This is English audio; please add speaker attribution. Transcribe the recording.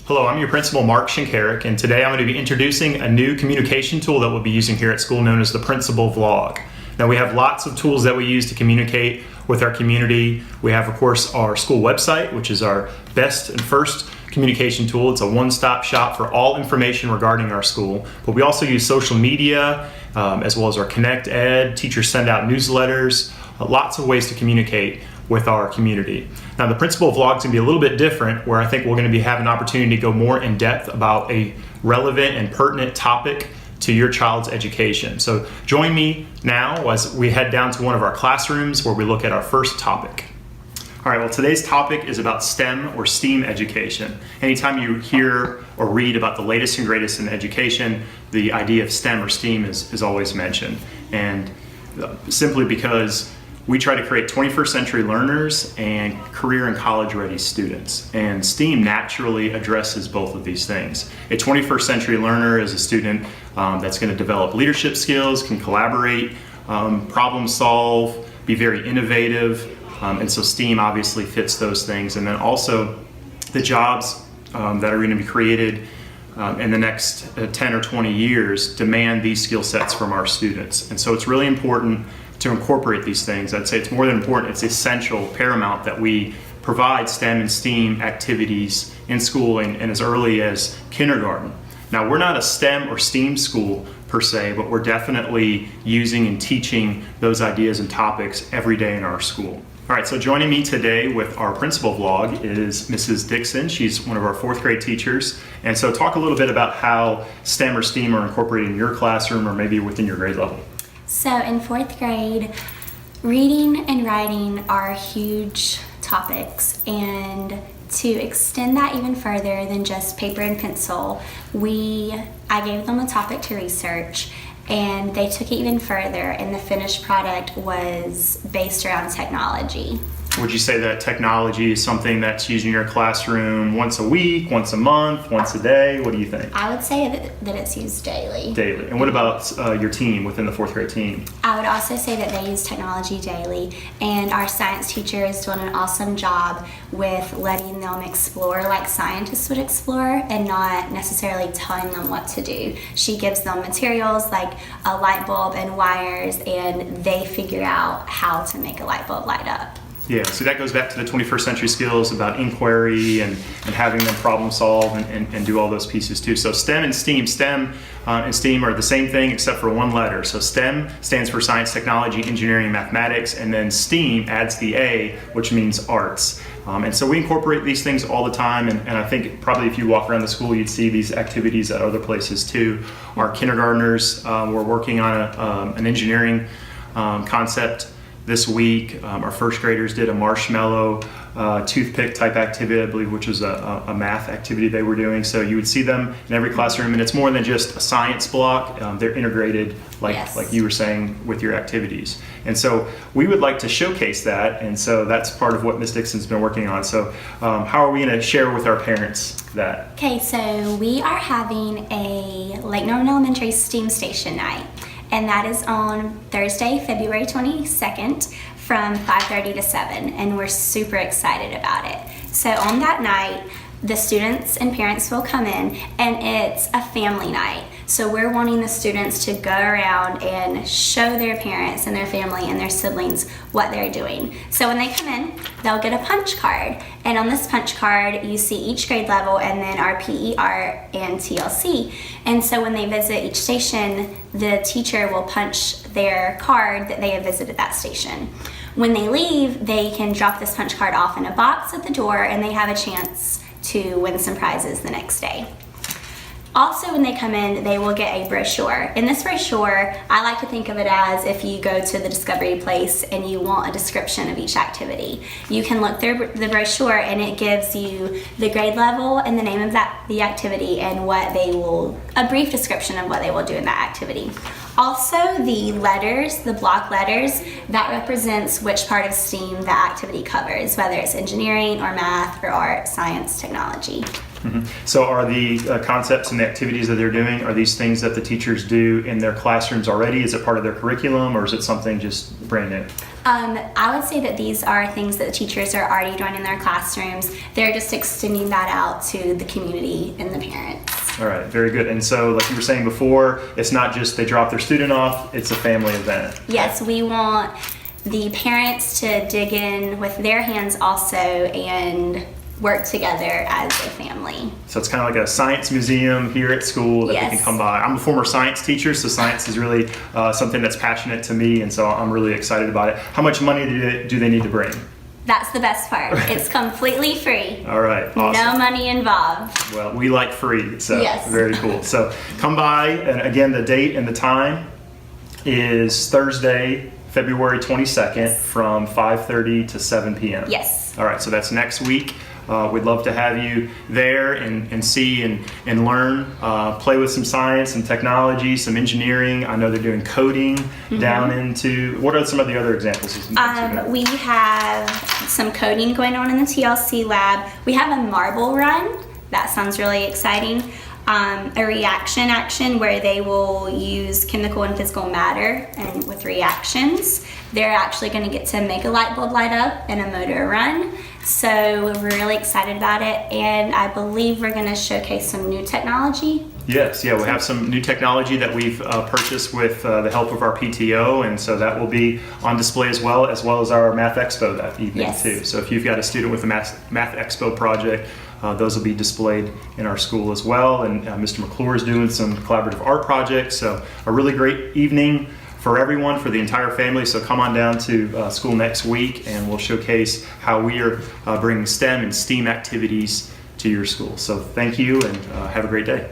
Speaker 1: Hello, I'm your principal, Mark Shinkarik, and today I'm going to be introducing a new communication tool that we'll be using here at school known as the Principal Vlog. Now, we have lots of tools that we use to communicate with our community. We have, of course, our school website, which is our best and first communication tool. It's a one-stop shop for all information regarding our school. But we also use social media, as well as our Connect Ed. Teachers send out newsletters, lots of ways to communicate with our community. Now, the Principal Vlog is going to be a little bit different, where I think we're going to have an opportunity to go more in depth about a relevant and pertinent topic to your child's education. So join me now as we head down to one of our classrooms where we look at our first topic. All right, well, today's topic is about STEM or STEAM education. Anytime you hear or read about the latest and greatest in education, the idea of STEM or STEAM is always mentioned. And simply because we try to create 21st century learners and career and college ready students. And STEAM naturally addresses both of these things. A 21st century learner is a student that's going to develop leadership skills, can collaborate, problem solve, be very innovative. And so STEAM obviously fits those things. And then also the jobs that are going to be created in the next 10 or 20 years demand these skill sets from our students. And so it's really important to incorporate these things. I'd say it's more than important, it's essential, paramount that we provide STEM and STEAM activities in school and as early as kindergarten. Now, we're not a STEM or STEAM school per se, but we're definitely using and teaching those ideas and topics every day in our school. All right, so joining me today with our Principal Vlog is Mrs. Dixon. She's one of our fourth grade teachers. And so talk a little bit about how STEM or STEAM are incorporated in your classroom or maybe within your grade level.
Speaker 2: So in fourth grade, reading and writing are huge topics, and to extend that even further than just paper and pencil, I gave them a topic to research, and they took it even further, and the finished product was based around technology.
Speaker 1: Would you say that technology is something that's used in your classroom once a week, once a month, once a day? What do you think?
Speaker 2: I would say that it's used daily.
Speaker 1: Daily. And what about your team within the fourth grade team?
Speaker 2: I would also say that they use technology daily, and our science teacher is doing an awesome job with letting them explore like scientists would explore and not necessarily telling them what to do. She gives them materials like a light bulb and wires, and they figure out how to make a light bulb light up.
Speaker 1: Yeah, so that goes back to the 21st century skills about inquiry and having them problem solve and do all those pieces too. So STEM and STEAM, and STEAM are the same thing except for one letter. So STEM stands for science, technology, engineering, and mathematics, and then STEAM adds the A, which means arts. And so we incorporate these things all the time, and I think probably if you walk around the school, you'd see these activities at other places too. Our kindergartners were working on an engineering concept this week. Our first graders did a marshmallow toothpick type activity, I believe, which was a math activity they were doing. So you would see them in every classroom, and it's more than just a science block. They're integrated, like you were saying, with your activities. And so we would like to showcase that, and so that's part of what Ms. Dixon's been working on. So how are we going to share with our parents that?
Speaker 2: Okay, so we are having a Lake Norman Elementary STEAM Station night. And that is on Thursday, February 22nd from 5:30 to 7, and we're super excited about it. So on that night, the students and parents will come in, and it's a family night. So we're wanting the students to go around and show their parents and their family and their siblings what they're doing. So when they come in, they'll get a punch card. And on this punch card, you see each grade level and then our PE, art, and TLC. And so when they visit each station, the teacher will punch their card that they have visited that station. When they leave, they can drop this punch card off in a box at the door, and they have a chance to win some prizes the next day. Also, when they come in, they will get a brochure. In this brochure, I like to think of it as if you go to the Discovery Place and you want a description of each activity. You can look through the brochure, and it gives you the grade level and the name of the activity and a brief description of what they will do in that activity. Also, the letters, the block letters, that represents which part of STEAM that activity covers, whether it's engineering or math or art, science, technology.
Speaker 1: Mm-hmm. So are the concepts and the activities that they're doing, are these things that the teachers do in their classrooms already? Is it part of their curriculum, or is it something just brand new?
Speaker 2: I would say that these are things that the teachers are already doing in their classrooms. They're just extending that out to the community and the parents.
Speaker 1: All right, very good. And so, like you were saying before, it's not just they drop their student off, it's a family event.
Speaker 2: Yes, we want the parents to dig in with their hands also and work together as a family.
Speaker 1: So it's kind of like a science museum here at school that they can
Speaker 2: Yes.
Speaker 1: come by. I'm a former science teacher, so science is really something that's passionate to me, and so I'm really excited about it. How much money do they need to bring?
Speaker 2: That's the best part. It's completely free.
Speaker 1: All right, awesome.
Speaker 2: No money involved.
Speaker 1: Well, we like free, so
Speaker 2: Yes.
Speaker 1: very cool. So come by, and again, the date and the time is Thursday, February 22nd from 5:30 to 7 p.m.
Speaker 2: Yes.
Speaker 1: All right, so that's next week. We'd love to have you there and see and learn, play with some science and technology, some engineering. I know they're doing coding down into, what are some of the other examples? Of some things you're doing?
Speaker 2: We have some coding going on in the TLC lab. We have a marble run. That sounds really exciting. A reaction action where they will use chemical and physical matter and with reactions. They're actually going to get to make a light bulb light up and a motor run. So we're really excited about it, and I believe we're going to showcase some new technology.
Speaker 1: Yes, yeah, we have some new technology that we've purchased with the help of our PTO, and so that will be on display as well as our Math Expo that evening
Speaker 2: Yes.
Speaker 1: too. So if you've got a student with a Math Expo project, those will be displayed in our school as well. And Mr. McClure is doing some collaborative art projects, so a really great evening for everyone, for the entire family. So come on down to school next week, and we'll showcase how we are bringing STEM and STEAM activities to your school. So thank you, and have a great day.